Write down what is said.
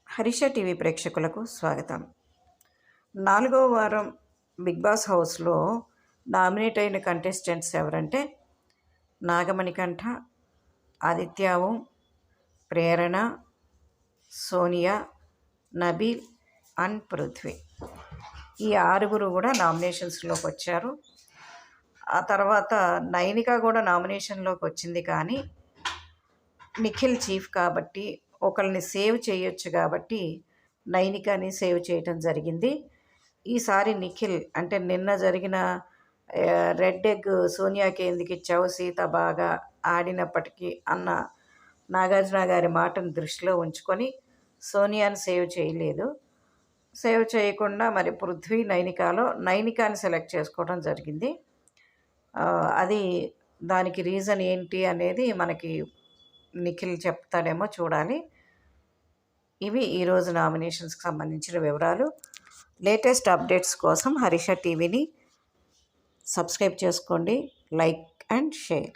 హరిష TV ప్రేక్షకులకు స్వాగతం. 4వ వారం బిగ్ బాస్ హౌస్లో నామినేట్ అయిన కంటెస్టెంట్స్ ఎవరంటే నాగమణికంఠ, ఆదిత్య ఓం, ప్రేరణ, సోనియా, నబీల్ అండ్ పృథ్వీ. ఈ 6 కూడా నామినేషన్స్లోకి వచ్చారు. ఆ తర్వాత నైనిక కూడా నామినేషన్లోకి వచ్చింది. కానీ నిఖిల్ చీఫ్ కాబట్టి ఒకరిని సేవ్ చేయొచ్చు కాబట్టి నైనికాని సేవ్ చేయటం జరిగింది. ఈసారి నిఖిల్ అంటే నిన్న జరిగిన రెడ్ ఎగ్ సోనియాకి ఎందుకు ఇచ్చావు, సీత బాగా ఆడినప్పటికీ అన్న నాగార్జున గారి మాటను దృష్టిలో ఉంచుకొని సోనియాని సేవ్ చేయలేదు. సేవ్ చేయకుండా మరి పృథ్వీ నైనికాలో నైనికాని సెలెక్ట్ చేసుకోవడం జరిగింది. అది దానికి రీజన్ ఏంటి అనేది మనకి నిఖిల్ చెప్తాడేమో చూడాలి. ఇవి ఈరోజు నామినేషన్స్కి సంబంధించిన వివరాలు. లేటెస్ట్ అప్డేట్స్ కోసం హరిష టీవీని సబ్స్క్రైబ్ చేసుకోండి, లైక్ అండ్ షేర్.